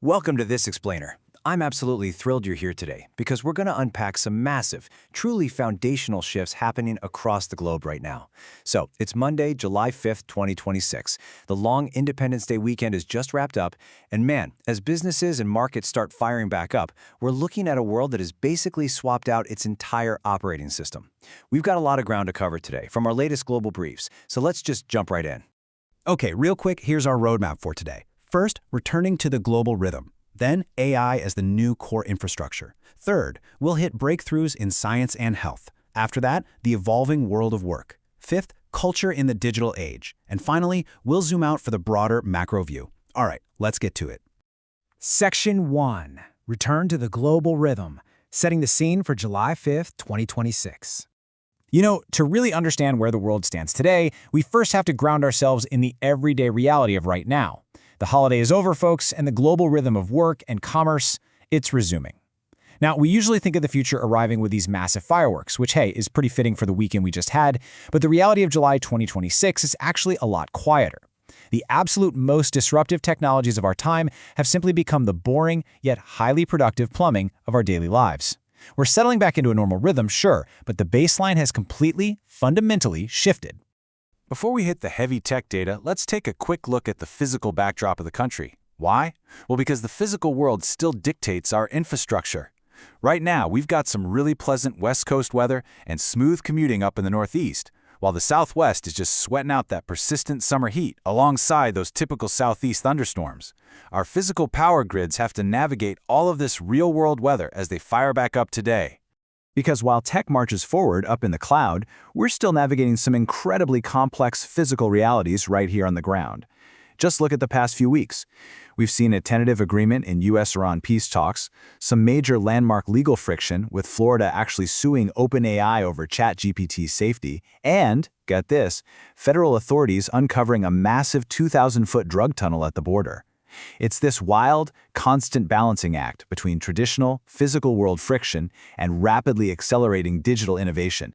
Welcome to This Explainer. I'm absolutely thrilled you're here today because we're going to unpack some massive, truly foundational shifts happening across the globe right now. So, it's Monday, July 5th, 2026. The long Independence Day weekend is just wrapped up, and man, as businesses and markets start firing back up, we're looking at a world that has basically swapped out its entire operating system. We've got a lot of ground to cover today from our latest global briefs, so let's just jump right in. Okay, real quick, here's our roadmap for today. First, returning to the global rhythm. Then, AI as the new core infrastructure. Third, we'll hit breakthroughs in science and health. After that, the evolving world of work. Fifth, culture in the digital age. And finally, we'll zoom out for the broader macro view. All right, let's get to it. Section 1. Return to the global rhythm, setting the scene for July 5th, 2026. You know, to really understand where the world stands today, we first have to ground ourselves in the everyday reality of right now. The holiday is over, folks, and the global rhythm of work and commerce, it's resuming. Now, we usually think of the future arriving with these massive fireworks, which, hey, is pretty fitting for the weekend we just had, but the reality of July 2026 is actually a lot quieter. The absolute most disruptive technologies of our time have simply become the boring, yet highly productive plumbing of our daily lives. We're settling back into a normal rhythm, sure, but the baseline has completely, fundamentally shifted. Before we hit the heavy tech data, let's take a quick look at the physical backdrop of the country. Why? Well, because the physical world still dictates our infrastructure. Right now, we've got some really pleasant West Coast weather and smooth commuting up in the Northeast, while the Southwest is just sweating out that persistent summer heat alongside those typical Southeast thunderstorms. Our physical power grids have to navigate all of this real-world weather as they fire back up today. Because while tech marches forward up in the cloud, we're still navigating some incredibly complex physical realities right here on the ground. Just look at the past few weeks. We've seen a tentative agreement in U.S.-Iran peace talks, some major landmark legal friction with Florida actually suing OpenAI over ChatGPT's safety, and, get this, federal authorities uncovering a massive 2,000-foot drug tunnel at the border. It's this wild, constant balancing act between traditional, physical world friction and rapidly accelerating digital innovation.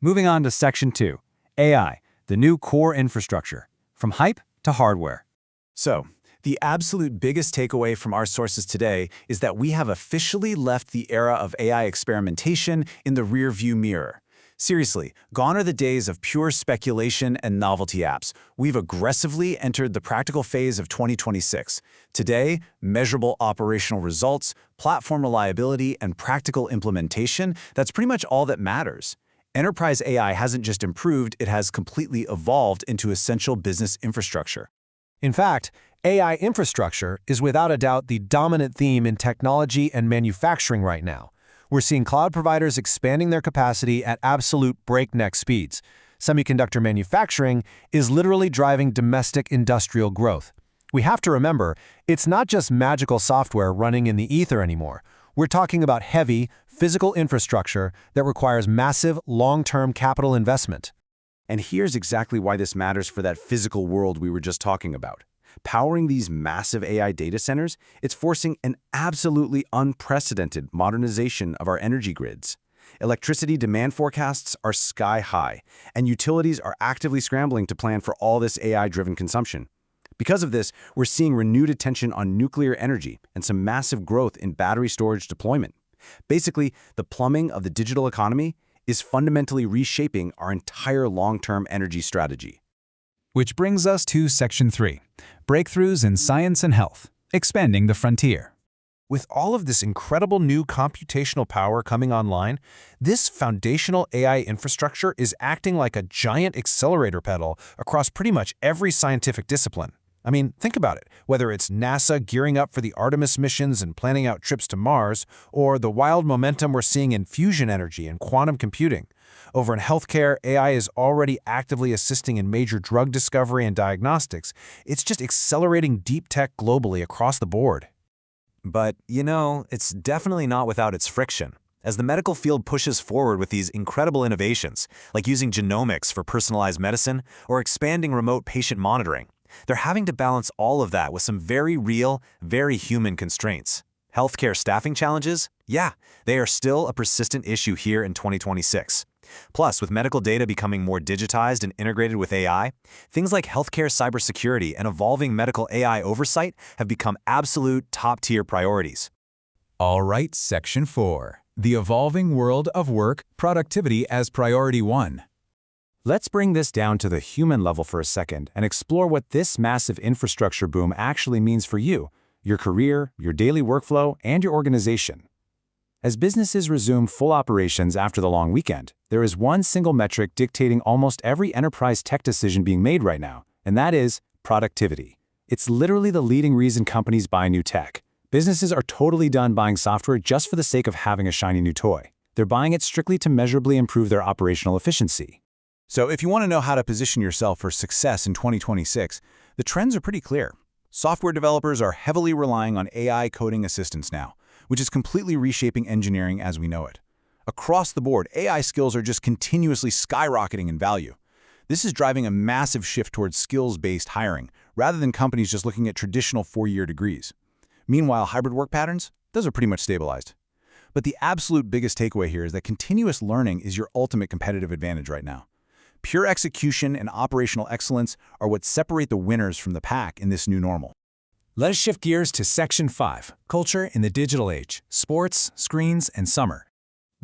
Moving on to Section 2. AI, the new core infrastructure, from hype to hardware. So, the absolute biggest takeaway from our sources today is that we have officially left the era of AI experimentation in the rearview mirror. Seriously, gone are the days of pure speculation and novelty apps. We've aggressively entered the practical phase of 2026. Today, measurable operational results, platform reliability, and practical implementation, that's pretty much all that matters. Enterprise AI hasn't just improved, it has completely evolved into essential business infrastructure. In fact, AI infrastructure is without a doubt the dominant theme in technology and manufacturing right now. We're seeing cloud providers expanding their capacity at absolute breakneck speeds. Semiconductor manufacturing is literally driving domestic industrial growth. We have to remember, it's not just magical software running in the ether anymore. We're talking about heavy, physical infrastructure that requires massive, long-term capital investment. And here's exactly why this matters for that physical world we were just talking about. Powering these massive AI data centers, it's forcing an absolutely unprecedented modernization of our energy grids. Electricity demand forecasts are sky high, and utilities are actively scrambling to plan for all this AI-driven consumption. Because of this, we're seeing renewed attention on nuclear energy and some massive growth in battery storage deployment. Basically, the plumbing of the digital economy is fundamentally reshaping our entire long-term energy strategy. Which brings us to Section 3. Breakthroughs in science and health, expanding the frontier. With all of this incredible new computational power coming online, this foundational AI infrastructure is acting like a giant accelerator pedal across pretty much every scientific discipline. I mean, think about it. Whether it's NASA gearing up for the Artemis missions and planning out trips to Mars, or the wild momentum we're seeing in fusion energy and quantum computing. Over in healthcare, AI is already actively assisting in major drug discovery and diagnostics. It's just accelerating deep tech globally across the board. But, you know, it's definitely not without its friction. As the medical field pushes forward with these incredible innovations, like using genomics for personalized medicine or expanding remote patient monitoring, they're having to balance all of that with some very real, very human constraints. Healthcare staffing challenges? Yeah, they are still a persistent issue here in 2026. Plus, with medical data becoming more digitized and integrated with AI, things like healthcare cybersecurity and evolving medical AI oversight have become absolute top-tier priorities. All right, Section 4. The evolving world of work, productivity as priority 1. Let's bring this down to the human level for a second and explore what this massive infrastructure boom actually means for you, your career, your daily workflow, and your organization. As businesses resume full operations after the long weekend, there is one single metric dictating almost every enterprise tech decision being made right now, and that is productivity. It's literally the leading reason companies buy new tech. Businesses are totally done buying software just for the sake of having a shiny new toy. They're buying it strictly to measurably improve their operational efficiency. So if you want to know how to position yourself for success in 2026, the trends are pretty clear. Software developers are heavily relying on AI coding assistance now, which is completely reshaping engineering as we know it. Across the board, AI skills are just continuously skyrocketing in value. This is driving a massive shift towards skills-based hiring, rather than companies just looking at traditional 4-year degrees. Meanwhile, hybrid work patterns, those are pretty much stabilized. But the absolute biggest takeaway here is that continuous learning is your ultimate competitive advantage right now. Pure execution and operational excellence are what separate the winners from the pack in this new normal. Let us shift gears to Section 5, Culture in the Digital Age, Sports, Screens, and Summer.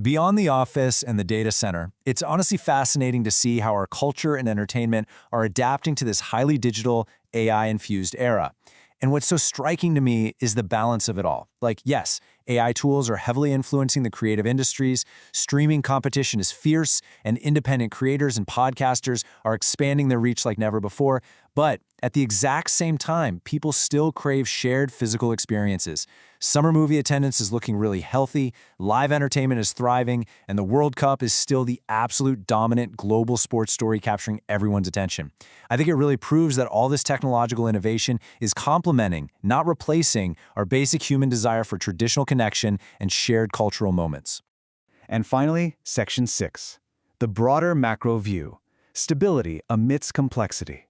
Beyond the office and the data center, it's honestly fascinating to see how our culture and entertainment are adapting to this highly digital, AI-infused era. And what's so striking to me is the balance of it all. Like, yes, AI tools are heavily influencing the creative industries, streaming competition is fierce, and independent creators and podcasters are expanding their reach like never before. But at the exact same time, people still crave shared physical experiences. Summer movie attendance is looking really healthy, live entertainment is thriving, and the World Cup is still the absolute dominant global sports story capturing everyone's attention. I think it really proves that all this technological innovation is complementing, not replacing, our basic human desire for traditional connection and shared cultural moments. And finally, Section 6. The broader macro view. Stability amidst complexity.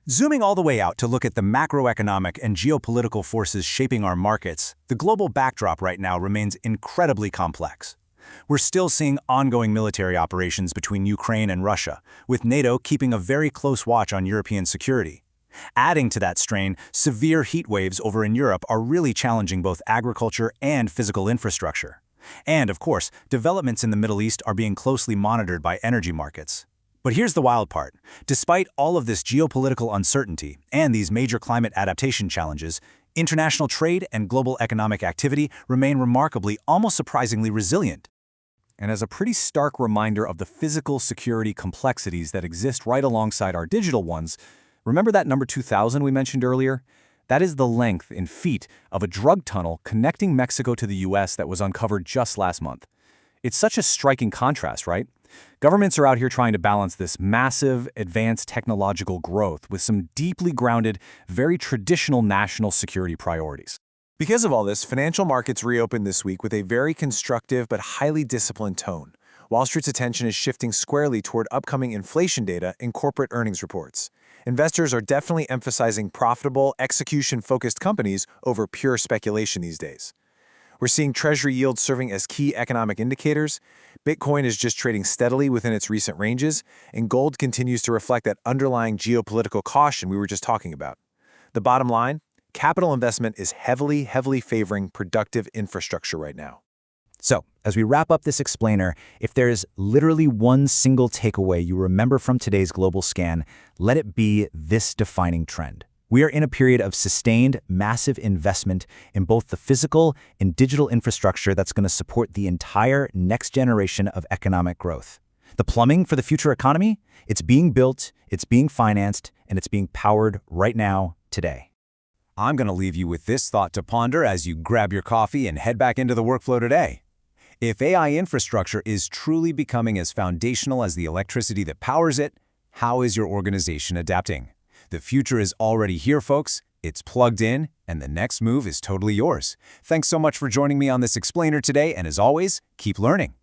Zooming all the way out to look at the macroeconomic and geopolitical forces shaping our markets, the global backdrop right now remains incredibly complex. We're still seeing ongoing military operations between Ukraine and Russia, with NATO keeping a very close watch on European security. Adding to that strain, severe heat waves over in Europe are really challenging both agriculture and physical infrastructure. And, of course, developments in the Middle East are being closely monitored by energy markets. But here's the wild part. Despite all of this geopolitical uncertainty and these major climate adaptation challenges, international trade and global economic activity remain remarkably, almost surprisingly resilient. And as a pretty stark reminder of the physical security complexities that exist right alongside our digital ones, remember that number 2000 we mentioned earlier? That is the length in feet of a drug tunnel connecting Mexico to the US that was uncovered just last month. It's such a striking contrast, right? Governments are out here trying to balance this massive, advanced technological growth with some deeply grounded, very traditional national security priorities. Because of all this, financial markets reopened this week with a very constructive but highly disciplined tone. Wall Street's attention is shifting squarely toward upcoming inflation data and corporate earnings reports. Investors are definitely emphasizing profitable, execution-focused companies over pure speculation these days. We're seeing Treasury yields serving as key economic indicators. Bitcoin is just trading steadily within its recent ranges, and gold continues to reflect that underlying geopolitical caution we were just talking about. The bottom line, capital investment is heavily favoring productive infrastructure right now. So, as we wrap up this explainer, if there is literally one single takeaway you remember from today's global scan, let it be this defining trend. We are in a period of sustained, massive investment in both the physical and digital infrastructure that's going to support the entire next generation of economic growth. The plumbing for the future economy, it's being built, it's being financed, and it's being powered right now, today. I'm going to leave you with this thought to ponder as you grab your coffee and head back into the workflow today. If AI infrastructure is truly becoming as foundational as the electricity that powers it, how is your organization adapting? The future is already here, folks. It's plugged in, and the next move is totally yours. Thanks so much for joining me on this explainer today, and as always, keep learning.